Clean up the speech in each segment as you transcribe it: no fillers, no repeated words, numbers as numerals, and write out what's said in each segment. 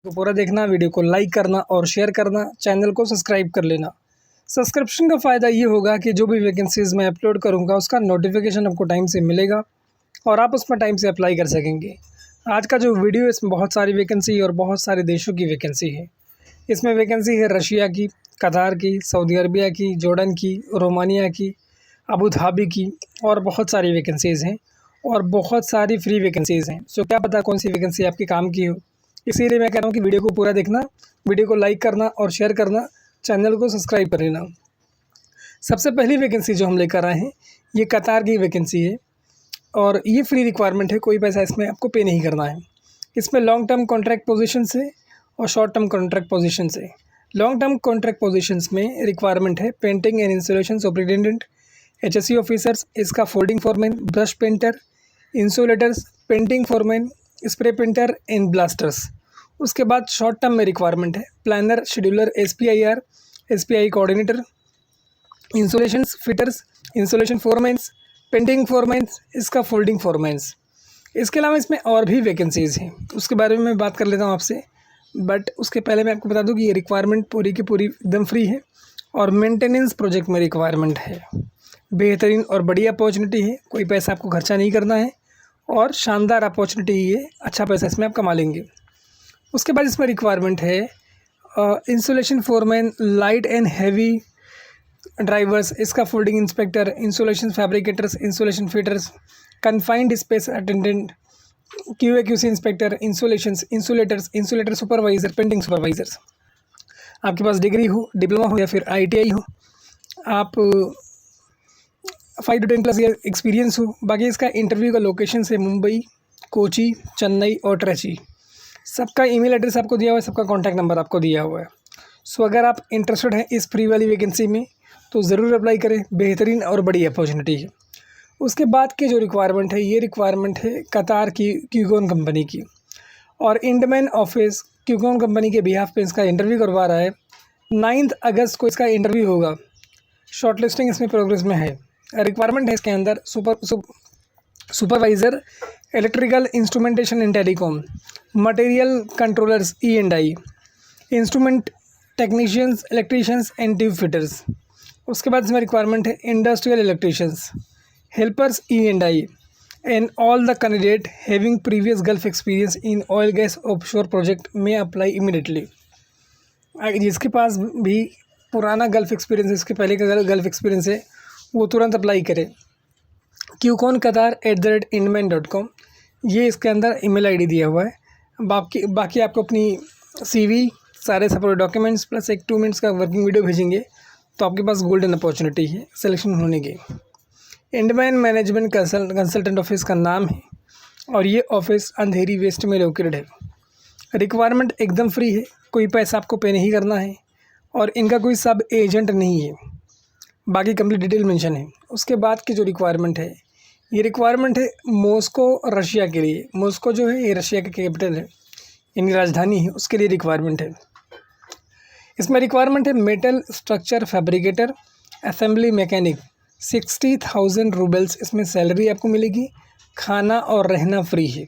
तो पूरा देखना, वीडियो को लाइक करना और शेयर करना, चैनल को सब्सक्राइब कर लेना। सब्सक्रिप्शन का फ़ायदा ये होगा कि जो भी वैकेंसीज़ मैं अपलोड करूँगा उसका नोटिफिकेशन आपको टाइम से मिलेगा और आप उसमें टाइम से अप्लाई कर सकेंगे। आज का जो वीडियो है इसमें बहुत सारी वैकेंसी और बहुत सारे देशों की वैकेंसी है। इसमें वैकेंसी है रशिया की, कतार की, सऊदी अरबिया की, जॉर्डन की, रोमानिया की, अबू धाबी की और बहुत सारी वैकेंसीज़ हैं और बहुत सारी फ्री वैकेंसीज़ हैं। सो क्या पता कौन सी वैकेंसी आपके काम की हो। इसीलिए मैं कह रहा हूँ कि वीडियो को पूरा देखना, वीडियो को लाइक करना और शेयर करना, चैनल को सब्सक्राइब कर लेना। सबसे पहली वैकेंसी जो हम लेकर आए हैं ये कतार की वैकेंसी है और ये फ्री रिक्वायरमेंट है, कोई पैसा इसमें आपको पे नहीं करना है। इसमें लॉन्ग टर्म कॉन्ट्रैक्ट पोजीशन से और शॉर्ट टर्म कॉन्ट्रैक्ट पोजीशन से। लॉन्ग टर्म कॉन्ट्रैक्ट पोजीशंस में रिक्वायरमेंट है painting and installation superintendent, HSE officers, इसका folding foreman, brush painter, insulators, painting foreman, spray painter and blasters. उसके बाद शॉर्ट टर्म में requirement है planner, scheduler, SPI coordinator, insulations fitters, insulation foremans, painting foremans, इसका folding फोरमैन्स। इसके अलावा इसमें और भी वैकेंसीज़ हैं, उसके बारे में मैं बात कर लेता हूँ आपसे। बट उसके पहले मैं आपको बता दूँ कि ये रिक्वायरमेंट पूरी की पूरी एकदम फ्री है और मेंटेनेंस प्रोजेक्ट में रिक्वायरमेंट है। बेहतरीन और बड़ी अपॉर्चुनिटी है, कोई पैसा आपको खर्चा नहीं करना है और शानदार अपॉर्चुनिटी है, अच्छा पैसा इसमें आप कमा लेंगे। उसके बाद इसमें रिक्वायरमेंट है insulation foreman, light and heavy drivers, इसका folding inspector, insulation fabricators, insulation fitters, confined space attendant, QA/QC inspector, insulators, insulator supervisor, painting supervisors. आपके पास डिग्री हो, डिप्लोमा हो या फिर ITI हो, आप 5 to 10 प्लस ईयर एक्सपीरियंस हो। बाकी इसका इंटरव्यू का लोकेशन है मुंबई, कोची, चेन्नई और ट्रेची। सबका ईमेल एड्रेस आपको दिया हुआ है, सबका कॉन्टैक्ट नंबर आपको दिया हुआ है। सो अगर आप इंटरेस्टेड हैं इस फ्री वाली वैकेंसी में तो ज़रूर अप्लाई करें, बेहतरीन और बड़ी अपॉर्चुनिटी है। उसके बाद के जो रिक्वायरमेंट है ये रिक्वायरमेंट है कतार की क्यूकॉन कंपनी की और इंडमैन ऑफिस क्यूकॉन कंपनी के बिहाफ पे इसका इंटरव्यू करवा रहा है। 9 अगस्त को इसका इंटरव्यू होगा। शॉर्ट लिस्टिंग इसमें प्रोग्रेस में है। रिक्वायरमेंट है इसके अंदर supervisor, electrical instrumentation and telecom, material controllers E&I, instrument technicians, electricians and tube fitters. उसके बाद इसमें रिक्वायरमेंट है industrial electricians, helpers E&I and all the candidate having previous gulf experience in oil gas offshore project में apply immediately. जिसके पास भी पुराना gulf experience है, इसके पहले का गल्फ एक्सपीरियंस है, वो तुरंत अप्लाई करे। QConQatar@indman.com ये इसके अंदर ईमेल ID दिया हुआ है। बाकी आपको अपनी CV, सारे सपोर्ट डॉक्यूमेंट्स प्लस एक 2 मिनट्स का वर्किंग वीडियो भेजेंगे तो आपके पास गोल्डन अपॉर्चुनिटी है सिलेक्शन होने की। इंडमैन मैनेजमेंट कंसल्टेंट ऑफिस का नाम है और ये ऑफिस अंधेरी वेस्ट में लोकेटेड है। रिक्वायरमेंट एकदम फ्री है, कोई पैसा आपको पे नहीं करना है और इनका कोई सब एजेंट नहीं है। बाकी कंप्लीट डिटेल मेंशन है। उसके बाद की जो रिक्वायरमेंट है ये रिक्वायरमेंट है मॉस्को, रशिया के लिए। मॉस्को जो है ये रशिया का कैपिटल है, यानी राजधानी है, उसके लिए रिक्वायरमेंट है। इसमें रिक्वायरमेंट है metal structure fabricator, assembly mechanic. 60,000 roubles इसमें सैलरी आपको मिलेगी, खाना और रहना फ्री है।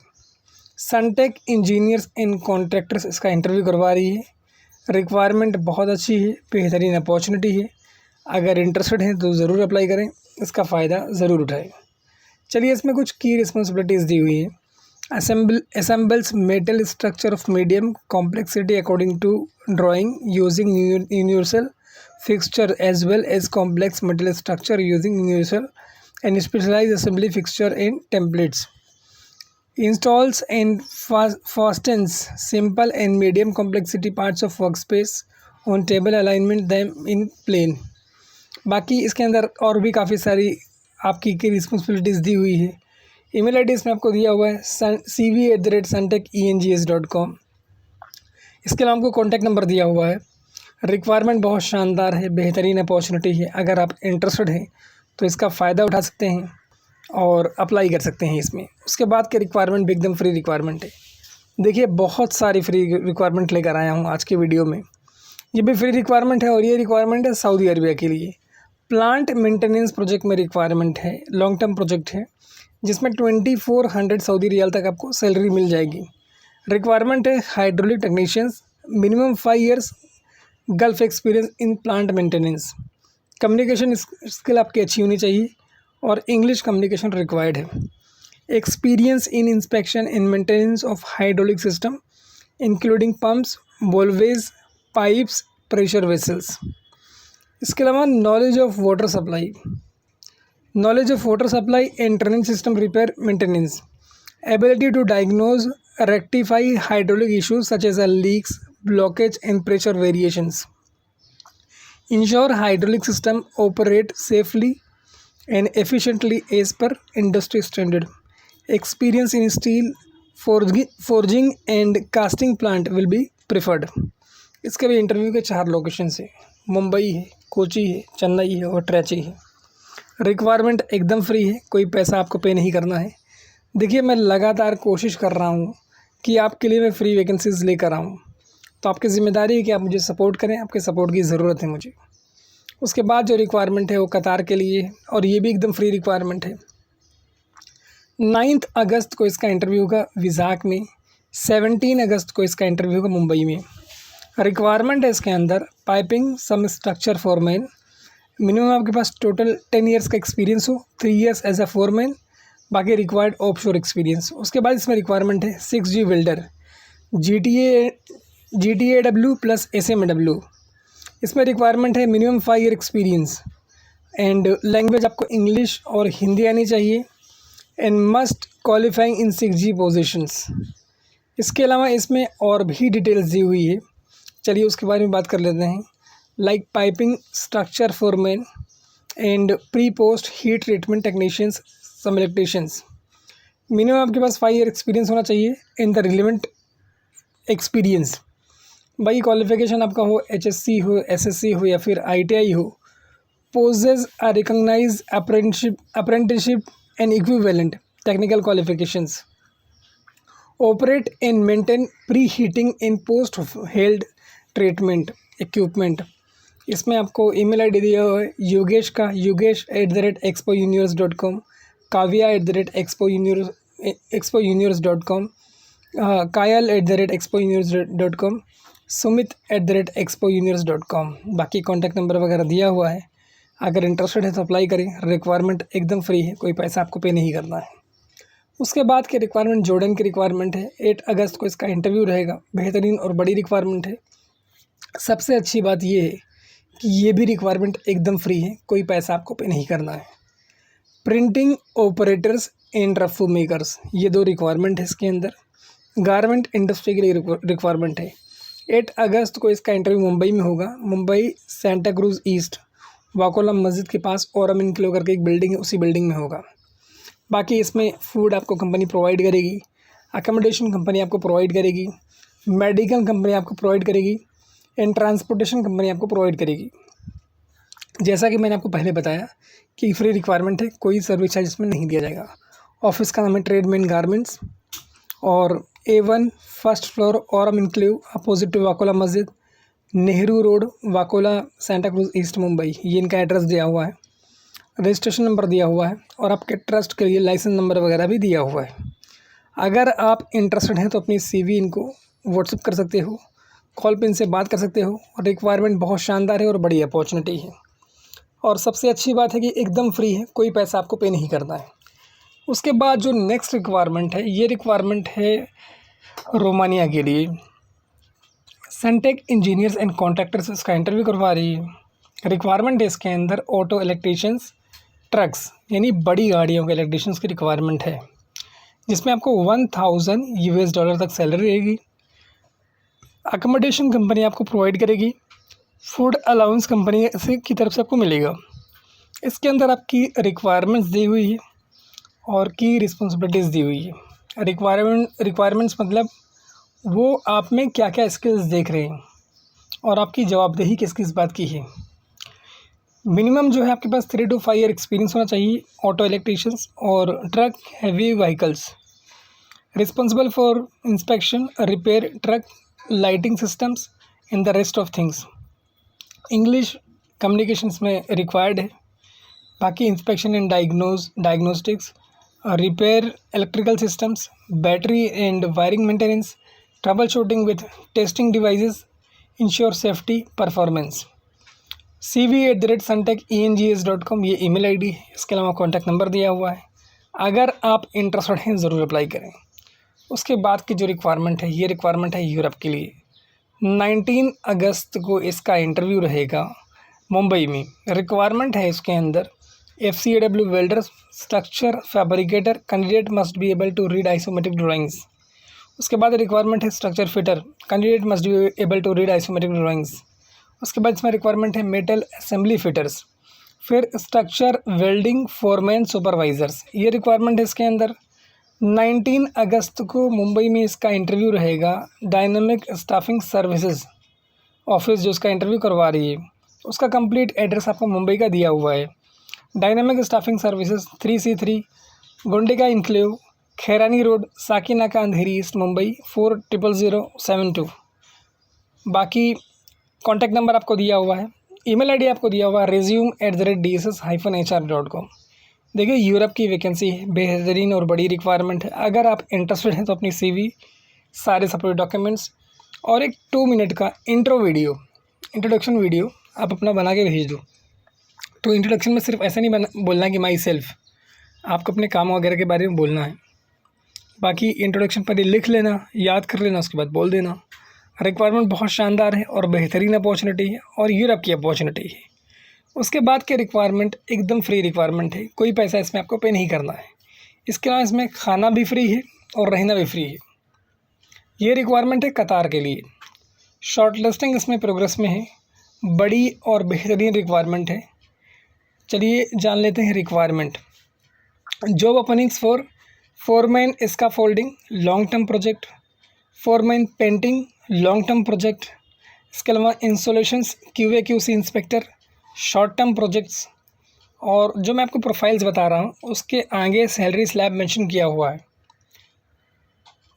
सनटेक इंजीनियर्स एंड कॉन्ट्रैक्टर्स इसका इंटरव्यू करवा रही है। रिक्वायरमेंट बहुत अच्छी है, बेहतरीन अपॉर्चुनिटी है। अगर इंटरेस्टेड हैं तो ज़रूर अप्लाई करें, इसका फ़ायदा ज़रूर उठाएं। चलिए इसमें कुछ की रिस्पॉन्सिबिलिटीज़ दी हुई है। assembles metal structure of medium complexity according to drawing using universal fixture as well as complex metal structure using universal and specialized assembly fixture and templates. Installs and fastens simple and medium complexity parts of workspace on table, alignment them in plane. बाकी इसके अंदर और भी काफ़ी सारी आपकी की responsibilities दी हुई है। ईमेल ID इसमें आपको दिया हुआ है cv@suntechengs.com। इसके अलावा आपको कॉन्टैक्ट नंबर दिया हुआ है। रिक्वायरमेंट बहुत शानदार है, बेहतरीन अपॉर्चुनिटी है। अगर आप इंटरेस्टेड हैं तो इसका फ़ायदा उठा सकते हैं और अप्लाई कर सकते हैं इसमें। उसके बाद के रिक्वायरमेंट भी एकदम फ्री रिक्वायरमेंट है। देखिए बहुत सारी फ्री रिक्वायरमेंट लेकर आया हूँ आज की वीडियो में। ये भी फ्री रिक्वायरमेंट है और ये रिक्वायरमेंट है सऊदी अरबिया के लिए। प्लांट मेंटेनेंस प्रोजेक्ट में रिक्वायरमेंट है, लॉन्ग टर्म प्रोजेक्ट है जिसमें 2400 सऊदी रियाल तक आपको सैलरी मिल जाएगी। रिक्वायरमेंट है hydraulic technicians, minimum 5 years Gulf experience in plant maintenance. Communication skill आपकी अच्छी होनी चाहिए और इंग्लिश कम्युनिकेशन रिक्वायर्ड है। Experience in inspection and maintenance of hydraulic system including pumps, valves, pipes, pressure vessels. इसके अलावा knowledge of water supply, knowledge of water supply and drainage system repair maintenance, ability to diagnose rectify hydraulic issues such as leaks, blockage and pressure variations. Ensure hydraulic system operate safely and efficiently as per industry standard. Experience in steel forging and casting plant will be preferred. इसके भी interview के 4 location है, मुंबई है, कोची है, चेन्नई है और ट्रैची है। Requirement एकदम फ्री है, कोई पैसा आपको पे नहीं करना है। देखिए मैं लगातार कोशिश कर रहा हूँ कि आपके लिए मैं फ्री वैकेंसीज़ लेकर आऊँ, तो आपकी ज़िम्मेदारी है कि आप मुझे सपोर्ट करें, आपके सपोर्ट की ज़रूरत है मुझे। उसके बाद जो रिक्वायरमेंट है वो कतार के लिए है और ये भी एकदम फ्री रिक्वायरमेंट है। 9 अगस्त को इसका इंटरव्यू होगा विजाक में, 17 अगस्त को इसका इंटरव्यू होगा मुंबई में। रिक्वायरमेंट है इसके अंदर piping some structure foreman, minimum आपके पास टोटल 10 years का एक्सपीरियंस हो, 3 years एज अ फोरमैन, बाकी रिक्वायर्ड ऑफशोर एक्सपीरियंस। उसके बाद इसमें रिक्वायरमेंट है 6G welder, GTAW plus SMAW। इसमें रिक्वायरमेंट है minimum 5 year experience and language आपको इंग्लिश और हिंदी आनी चाहिए and must qualifying in 6G positions. इसके अलावा इसमें और भी डिटेल्स दी हुई है, चलिए उसके बारे में बात कर लेते हैं। Like piping structure foreman and pre post heat treatment technicians, some electricians. Minimum आपके पास 5 year एक्सपीरियंस होना चाहिए इन द रिलेवेंट एक्सपीरियंस। भाई क्वालिफिकेशन आपका हो HSC हो, SSC हो या फिर ITI हो। Possess a recognise apprenticeship and equivalent technical qualifications. Operate and maintain pre heating in post held treatment equipment. इसमें आपको ईमेल ID दिया हुआ है योगेश का, yogesh@expojuniors.com, kavya@expojuniors.com, kayal@expojuniors.com, sumit@expojuniors.com। बाकी कॉन्टैक्ट नंबर वगैरह दिया हुआ है, अगर इंटरेस्टेड है तो अप्लाई करें। रिक्वायरमेंट एकदम फ्री है, कोई पैसा आपको पे नहीं करना है। उसके बाद की रिक्वायरमेंट जॉर्डन की रिक्वायरमेंट है, 8 अगस्त को इसका इंटरव्यू रहेगा। बेहतरीन और बड़ी रिक्वायरमेंट है। सबसे अच्छी बात ये है कि ये भी रिक्वायरमेंट एकदम फ्री है, कोई पैसा आपको पे नहीं करना है। Printing operators and Rafoo makers, ये 2 रिक्वायरमेंट है इसके अंदर। गारमेंट इंडस्ट्री के लिए रिक्वायरमेंट है। 8 अगस्त को इसका इंटरव्यू मुंबई में होगा। Mumbai Santa cruise east Vakola मस्जिद के पास औरम इनक्लो करके एक बिल्डिंग है, उसी बिल्डिंग में होगा। बाकी इसमें फूड आपको कंपनी प्रोवाइड करेगी, अकोमोडेशन कंपनी आपको प्रोवाइड करेगी, मेडिकल कंपनी आपको प्रोवाइड करेगी एंड ट्रांसपोर्टेशन कंपनी आपको प्रोवाइड करेगी। जैसा कि मैंने आपको पहले बताया कि फ्री रिक्वायरमेंट है, कोई सर्विस चार्ज इसमें नहीं दिया जाएगा। ऑफिस का नाम है ट्रेडमैन गारमेंट्स और A1 first floor Aurum enclave opposite to Vakola मस्जिद, Nehru road, Vakola, Santacruz east, Mumbai. ये इनका एड्रेस दिया हुआ है, रजिस्ट्रेशन नंबर दिया हुआ है और आपके ट्रस्ट के लिए लाइसेंस नंबर वगैरह भी दिया हुआ है। अगर आप इंटरेस्टेड हैं तो अपनी CV इनको व्हाट्सएप कर सकते हो, कॉल पे इनसे बात कर सकते हो। रिक्वायरमेंट बहुत शानदार है और बड़ी अपॉर्चुनिटी है और सबसे अच्छी बात है कि एकदम फ्री है, कोई पैसा आपको पे नहीं करना है। उसके बाद जो नेक्स्ट रिक्वायरमेंट है, ये रिक्वायरमेंट है रोमानिया के लिए। सेंटेक इंजीनियर्स एंड कॉन्ट्रैक्टर्स इसका इंटरव्यू करवा रही है। रिक्वायरमेंट है इसके अंदर ऑटो इलेक्ट्रीशियंस, ट्रक्स यानी बड़ी गाड़ियों के इलेक्ट्रीशियंस की रिक्वायरमेंट है, जिसमें आपको $1000 तक सैलरी रहेगी। अकोमोडेशन कंपनी आपको प्रोवाइड करेगी, फूड अलाउंस कंपनी से की तरफ से आपको मिलेगा। इसके अंदर आपकी रिक्वायरमेंट्स दी हुई है और की रिस्पॉन्सिबिलिटीज़ दी हुई है। रिक्वायरमेंट्स मतलब वो आप में क्या क्या स्किल्स देख रहे हैं और आपकी जवाबदेही किस किस बात की है। मिनिमम जो है आपके पास 3 to 5 year एक्सपीरियंस होना चाहिए ऑटो इलेक्ट्रीशियंस और truck heavy vehicles. Responsible for inspection, repair truck, lighting systems and the rest of things. English communications में रिक्वायर्ड है। बाकी inspection and diagnostics, repair electrical systems, battery and wiring maintenance, trouble shooting with testing devices, ensure safety performance. cv@suntechengis.com ये email ID है। इसके अलावा contact number दिया हुआ है। अगर आप इंटरेस्टेड हैं ज़रूर अप्लाई करें। उसके बाद की जो रिक्वायरमेंट है, ये रिक्वायरमेंट है यूरोप के लिए। 19 अगस्त को इसका इंटरव्यू रहेगा मुंबई में। रिक्वायरमेंट है इसके अंदर FCAW welder, structure fabricator, candidate must be able to read isometric drawings. उसके बाद रिक्वायरमेंट है structure fitter, candidate must be able to read isometric drawings. उसके बाद इसमें रिक्वायरमेंट है मेटल असेंबली फिटर्स, फिर स्ट्रक्चर वेल्डिंग फोरमैन सुपरवाइजर्स। ये requirement है इसके अंदर। 19 अगस्त को मुंबई में इसका इंटरव्यू रहेगा। डायनामिक स्टाफिंग सर्विसेज ऑफिस जो इसका इंटरव्यू करवा रही है, उसका कंप्लीट एड्रेस आपको मुंबई का दिया हुआ है। Dynamic staffing services 3C3 Gundika enclave, Khairani road, Sakinaka, Andheri east, Mumbai 400072। बाकी कॉन्टैक्ट नंबर आपको दिया हुआ है, ईमेल आईडी आपको दिया हुआ है resume@dss-hr.com। देखिए यूरोप की वैकेंसी है, बेहतरीन और बड़ी रिक्वायरमेंट है। अगर आप इंटरेस्टेड हैं तो अपनी CV, सारे सपोर्ट डॉक्यूमेंट्स और एक 2 मिनट का इंट्रोडक्शन वीडियो आप अपना बना के भेज दो। तो इंट्रोडक्शन में सिर्फ ऐसा नहीं बोलना कि माई सेल्फ, आपको अपने काम वगैरह के बारे में बोलना है। बाकी इंट्रोडक्शन पर ही लिख लेना, याद कर लेना, उसके बाद बोल देना। रिक्वायरमेंट बहुत शानदार है और बेहतरीन अपॉर्चुनिटी है और यूरोप की अपॉर्चुनिटी है। उसके बाद के रिक्वायरमेंट एकदम फ्री रिक्वायरमेंट है, कोई पैसा इसमें आपको पे नहीं करना है। इसके अलावा इसमें खाना भी फ्री है और रहना भी फ्री है। ये रिक्वायरमेंट है कतार के लिए। शॉर्ट लिस्टिंग इसमें प्रोग्रेस में है, बड़ी और बेहतरीन रिक्वायरमेंट है। चलिए जान लेते हैं requirement. Job openings for foreman scaffolding long term project, foreman painting long term project. इसके अलावा installations QA/QC inspector short term projects. और जो मैं आपको प्रोफाइल्स बता रहा हूँ उसके आगे सैलरी स्लैब मेंशन किया हुआ है।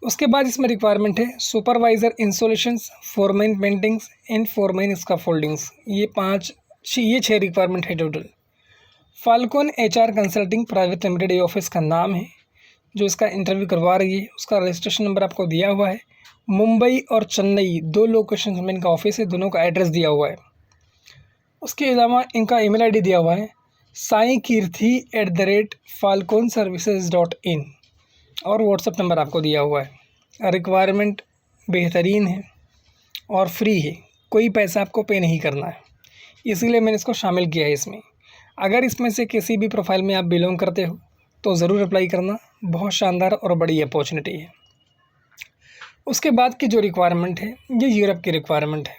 उसके बाद इसमें रिक्वायरमेंट है supervisor installations, foreman paintings and foreman स्कैफोल्डिंग्स। ये 6 रिक्वायरमेंट है total. Falcon HR consulting private limited ये ऑफिस का नाम है जो इसका इंटरव्यू करवा रही है। उसका रजिस्ट्रेशन नंबर आपको दिया हुआ है। मुंबई और चेन्नई 2 लोकेशन में इनका ऑफिस है, दोनों का एड्रेस दिया हुआ है। उसके अलावा इनका ईमेल आईडी दिया हुआ है saikirthi@falconservices.in और व्हाट्सएप नंबर आपको दिया हुआ है। रिक्वायरमेंट बेहतरीन है और फ्री है, कोई पैसा आपको पे नहीं करना है, इसीलिए मैंने इसको शामिल किया है इसमें। अगर इसमें से किसी भी प्रोफाइल में आप बिलोंग करते हो तो ज़रूर अप्लाई करना, बहुत शानदार और बड़ी अपॉर्चुनिटी है। उसके बाद की जो रिक्वायरमेंट है ये यूरोप की रिक्वायरमेंट है।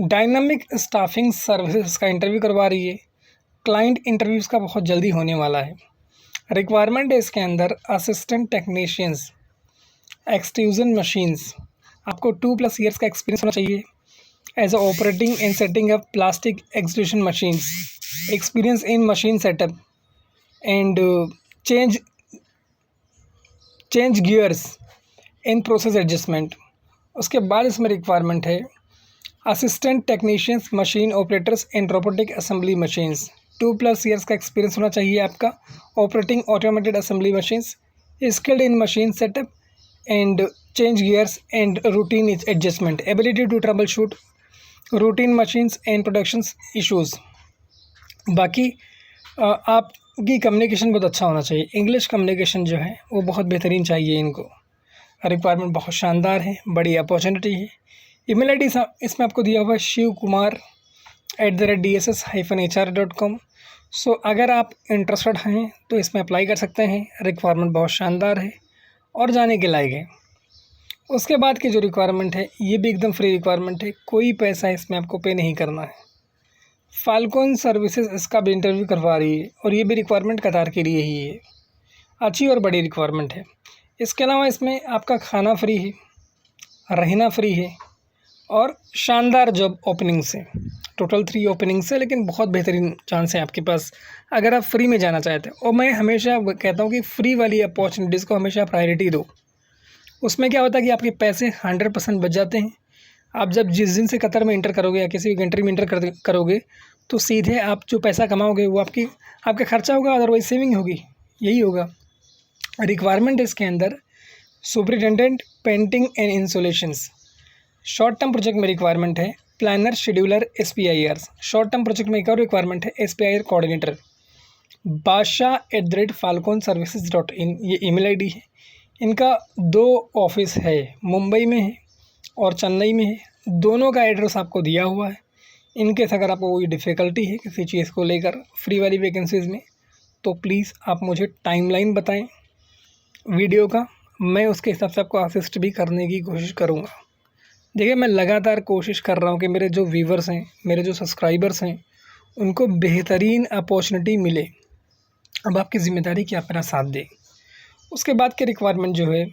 डायनामिक स्टाफिंग सर्विसेज का इंटरव्यू करवा रही है। क्लाइंट इंटरव्यूज़ का बहुत जल्दी होने वाला है। रिक्वायरमेंट है इसके अंदर असिस्टेंट टेक्नीशियंस एक्सट्रूजन मशीन्स। आपको 2+ ईयर्स का एक्सपीरियंस होना चाहिए as operating and setting up plastic extrusion machines, experience in machine setup and change gears in process adjustment. उसके बाद इसमें रिक्वायरमेंट है assistant technicians machine operators and robotic assembly machines. 2+ years का experience होना चाहिए आपका operating automated assembly machines, skilled in machine setup and change gears and routine adjustment, ability to troubleshoot routine machines and production issues. बाकी आपकी communication बहुत अच्छा होना चाहिए। इंग्लिश कम्युनिकेशन जो है वो बहुत बेहतरीन चाहिए इनको। रिक्वायरमेंट बहुत शानदार है, बड़ी अपॉर्चुनिटी है। ईमेल आईडी इसमें आपको दिया हुआ है shivkumar@dss-hr.com। सो अगर आप इंटरेस्टेड हैं तो इसमें अप्लाई कर सकते हैं। रिक्वायरमेंट बहुत शानदार है और जाने के लायक है। उसके बाद की जो रिक्वायरमेंट है ये भी एकदम फ्री रिक्वायरमेंट है, कोई पैसा इसमें आपको पे नहीं करना है। फाल्कन सर्विसेज इसका भी इंटरव्यू करवा रही है और ये भी रिक्वायरमेंट कतार के लिए ही है। अच्छी और बड़ी रिक्वायरमेंट है। इसके अलावा इसमें आपका खाना फ्री है, रहना फ्री है और शानदार जॉब ओपनिंग्स है। टोटल 3 ओपनिंग्स है, लेकिन बहुत बेहतरीन चांस है आपके पास अगर आप फ्री में जाना चाहते हैं। और मैं हमेशा कहता हूँ कि फ्री वाली अपॉर्चुनिटीज़ को हमेशा प्रायोरिटी दो। उसमें क्या होता है कि आपके पैसे 100% बच जाते हैं। आप जब जिस दिन से कतर में इंटर करोगे या किसी भी कंट्री में इंटर करोगे तो सीधे आप जो पैसा कमाओगे वो आपका खर्चा होगा, अदरवाइज सेविंग होगी, यही होगा। रिक्वायरमेंट इसके अंदर superintendent painting and insulations. Short term project में रिक्वायरमेंट है planner scheduler SPIR। Short term project में एक और रिक्वायरमेंट है SPIR कोऑर्डिनेटर। basha@falconservices.in ये ईमेल आईडी है। इनका 2 ऑफिस है, मुंबई में है और चेन्नई में है। दोनों का एड्रेस आपको दिया हुआ है। इनकेस अगर आपको कोई डिफ़िकल्टी है किसी चीज़ को लेकर फ्री वाली वैकेंसीज़ में, तो प्लीज़ आप मुझे टाइमलाइन बताएं वीडियो का, मैं उसके हिसाब से आपको असिस्ट भी करने की कोशिश करूँगा। देखिए, मैं लगातार कोशिश कर रहा हूँ कि मेरे जो व्यूवर्स हैं, मेरे जो सब्सक्राइबर्स हैं, उनको बेहतरीन अपॉर्चुनिटी मिले। अब आपकी ज़िम्मेदारी कि आप मेरा साथ दें। उसके बाद के रिक्वायरमेंट जो है,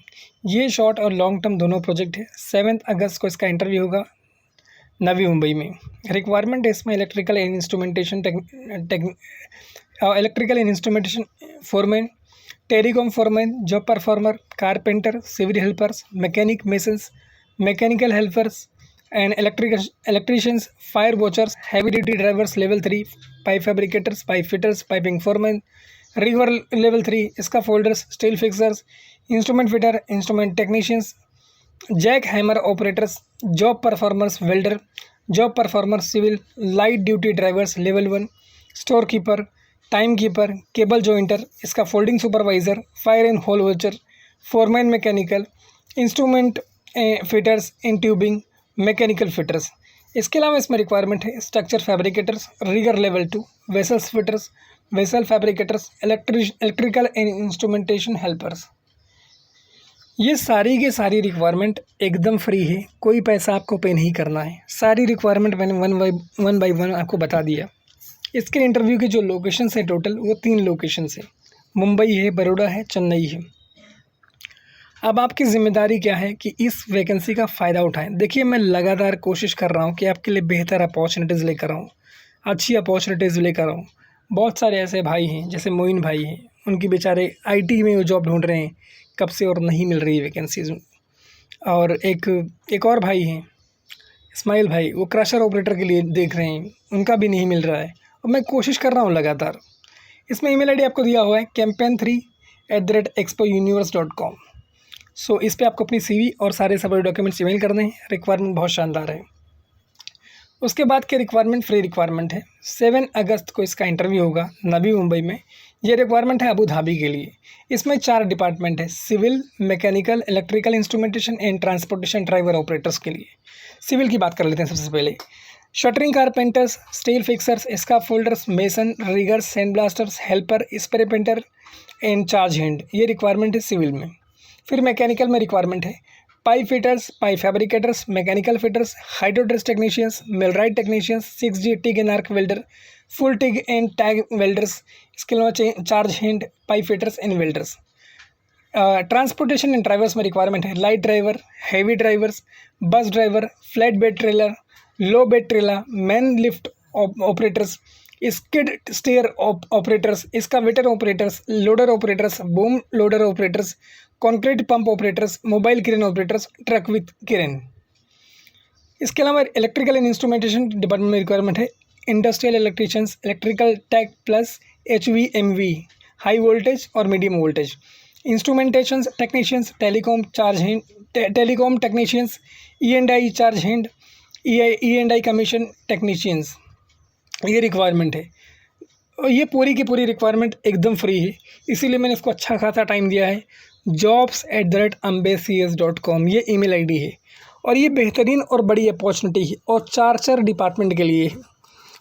ये शॉर्ट और लॉन्ग टर्म दोनों प्रोजेक्ट है। 7 अगस्त को इसका इंटरव्यू होगा नवी मुंबई में। रिक्वायरमेंट है इसमें electrical and instrumentation foreman, telecom foreman, job performer, carpenter, civil helpers, mechanic masons, mechanical helpers and electricians, fire watchers, heavy duty drivers level 3, pipe fabricators, pipe fitters, piping foreman, rigger level 3, इसका folders, steel fixers, instrument fitter, instrument technicians, jack hammer operators, job performers welder, job performers civil, light duty drivers level 1, store keeper, time keeper, cable jointer, इसका folding supervisor, fire and whole watcher, foreman mechanical, instrument fitters in tubing, mechanical fitters. इसके अलावा इसमें requirement है structure fabricators, rigger level 2, vessels fitters, vessel fabricators, electrical and instrumentation helpers. ये सारी की सारी requirement एकदम फ्री है, कोई पैसा आपको पे नहीं करना है। सारी रिक्वायरमेंट मैंने वन बाई वन आपको बता दिया। इसके इंटरव्यू की जो लोकेशंस है टोटल, वो 3 लोकेशंस है, मुंबई है, बड़ौदा है, चेन्नई है। अब आपकी ज़िम्मेदारी क्या है कि इस वैकेंसी का फ़ायदा उठाएं। देखिए, मैं लगातार कोशिश कर रहा हूँ कि आपके लिए बेहतर अपॉर्चुनिटीज़ लेकर आऊँ, अच्छी अपॉर्चुनिटीज़ लेकर आऊँ। बहुत सारे ऐसे भाई हैं, जैसे मोइन भाई हैं, उनकी बेचारे IT में वो जॉब ढूंढ रहे हैं कब से और नहीं मिल रही वैकेंसीज़। और एक और भाई हैं, इस्माइल भाई, वो क्रशर ऑपरेटर के लिए देख रहे हैं, उनका भी नहीं मिल रहा है। और मैं कोशिश कर रहा हूँ लगातार। इसमें ईमेल आईडी आपको दिया हुआ है campaign3@expouniverse.com। सो इस पे आपको अपनी CV और सारे सभी डॉक्यूमेंट्स ईमेल करने हैं। रिक्वायरमेंट बहुत शानदार है। उसके बाद के रिक्वायरमेंट फ्री रिक्वायरमेंट है। 7 अगस्त को इसका इंटरव्यू होगा नवी मुंबई में। ये रिक्वायरमेंट है अबू धाबी के लिए। इसमें 4 डिपार्टमेंट है, civil, mechanical, electrical instrumentation and transportation driver operators के लिए। सिविल की बात कर लेते हैं सबसे पहले। Shuttering carpenters, steel fixers, scaffolders, mason, riggers, sand blasters, helper, spray painter and charge hand, ये रिक्वायरमेंट है सिविल में। फिर मैकेनिकल में रिक्वायरमेंट है pipe fitters, pipe fabricators, mechanical fitters, hydrotest technicians, millwright technicians, 6G TIG and arc welder, full TIG and tag welders, इसके अलावा charge hand, pipe fitters and welders. Transportation and drivers में requirement है light driver, heavy drivers, bus driver, flat bed trailer, low bed trailer, man lift operators, skid steer operators, excavator operators, loader operators, boom loader operators, concrete pump operators, mobile crane operators, truck with crane. इसके अलावा electrical and instrumentation department में requirement है industrial electricians, electrical tech plus, HVMV, high voltage और medium voltage, instrumentation technicians, telecom technicians, E&I charge hand, E&I commission technicians, ये requirement है। और ये पूरी की पूरी रिक्वायरमेंट एकदम फ्री है, इसीलिए मैंने इसको अच्छा खासा टाइम दिया है। jobs@ambacs.com ये ईमेल आईडी है और ये बेहतरीन और बड़ी अपॉर्चुनिटी है और 4 डिपार्टमेंट के लिए है।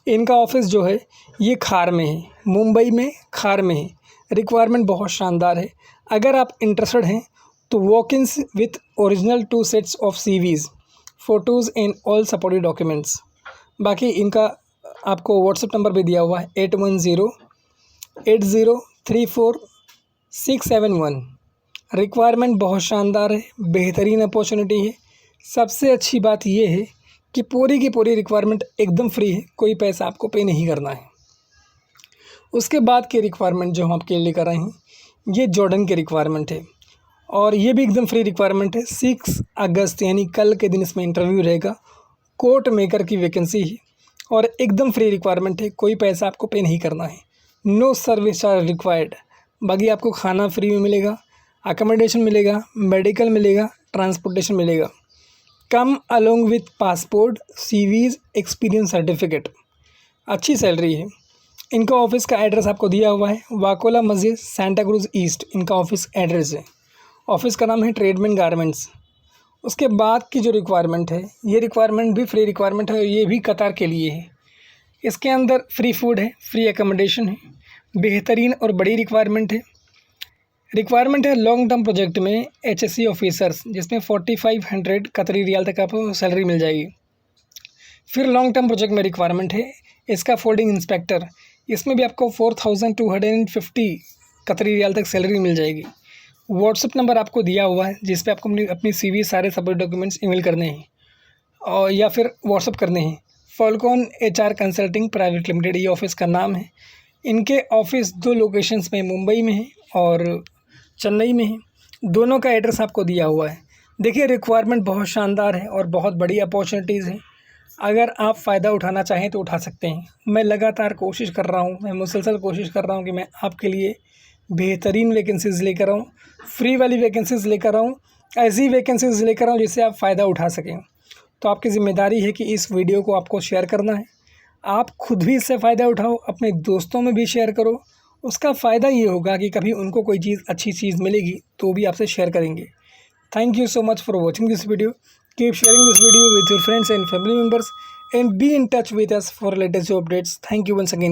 इनका ऑफिस जो है ये खार में है, मुंबई में खार में है। रिक्वायरमेंट बहुत शानदार है। अगर आप इंटरेस्टेड हैं तो walk-ins with original 2 sets of CVs, photos and all supportive documents. बाकी इनका आपको व्हाट्सएप नंबर भी दिया हुआ है 8108034671। रिक्वायरमेंट बहुत शानदार है, बेहतरीन अपॉर्चुनिटी है। सबसे अच्छी बात ये है कि पूरी की पूरी रिक्वायरमेंट एकदम फ्री है, कोई पैसा आपको पे नहीं करना है। उसके बाद के रिक्वायरमेंट जो हम आपके लिए लेकर आए हैं, ये जॉर्डन के रिक्वायरमेंट है और ये भी एकदम फ्री रिक्वायरमेंट है। 6 अगस्त यानी कल के दिन इसमें इंटरव्यू रहेगा। कोट मेकर की वैकेंसी है और एकदम फ्री रिक्वायरमेंट है, कोई पैसा आपको पे नहीं करना है। No service charge required. बाकी आपको खाना फ्री में मिलेगा, अकोमोडेशन मिलेगा, मेडिकल मिलेगा, ट्रांसपोर्टेशन मिलेगा। Come along with passport, CVs, experience certificate. अच्छी सैलरी है। इनका ऑफिस का एड्रेस आपको दिया हुआ है, वाकोला मस्जिद, सेंटा क्रूज ईस्ट इनका ऑफिस एड्रेस है। ऑफिस का नाम है ट्रेडमैन गारमेंट्स। उसके बाद की जो रिक्वायरमेंट है, ये रिक्वायरमेंट भी फ्री रिक्वायरमेंट है, ये भी कतार के लिए है। इसके अंदर फ्री फूड है, फ्री एकोमोडेशन है, बेहतरीन और बड़ी रिक्वायरमेंट है लॉन्ग टर्म प्रोजेक्ट में HSE ऑफिसर्स, जिसमें 4500 कतरी रियाल तक आपको सैलरी मिल जाएगी। फिर लॉन्ग टर्म प्रोजेक्ट में रिक्वायरमेंट है इसका फोल्डिंग इंस्पेक्टर, इसमें भी आपको 4250 कतरी रियाल तक सैलरी मिल जाएगी। व्हाट्सअप नंबर आपको दिया हुआ है, जिस पे आपको अपनी CV सारे सपोर्ट डॉक्यूमेंट्स ईमेल करने हैं और या फिर व्हाट्सअप करने हैं। फॉल्कॉन HR कंसल्टिंग प्राइवेट लिमिटेड ये ऑफिस का नाम है। इनके ऑफिस 2 लोकेशंस में, मुंबई में है और चेन्नई में है। दोनों का एड्रेस आपको दिया हुआ है। देखिए, रिक्वायरमेंट बहुत शानदार है और बहुत बड़ी अपॉर्चुनिटीज़ हैं। अगर आप फ़ायदा उठाना चाहें तो उठा सकते हैं। मैं लगातार कोशिश कर रहा हूँ, मैं मुसलसल कोशिश कर रहा हूँ कि मैं आपके लिए बेहतरीन वैकेंसीज़ लेकर आऊँ, फ्री वाली वैकेंसीज़ लेकर आऊँ, ऐसी वैकेंसीज़ लेकर आऊँ जिससे आप फ़ायदा उठा सकें। तो आपकी ज़िम्मेदारी है कि इस वीडियो को आपको शेयर करना है। आप खुद भी इससे फ़ायदा उठाओ, अपने दोस्तों में भी शेयर करो। उसका फ़ायदा ये होगा कि कभी उनको कोई चीज़, अच्छी चीज़ मिलेगी तो भी आपसे शेयर करेंगे। Thank you so much for watching this video. Keep sharing this video with your friends and family members and be in touch with us for latest job updates. Thank you once again.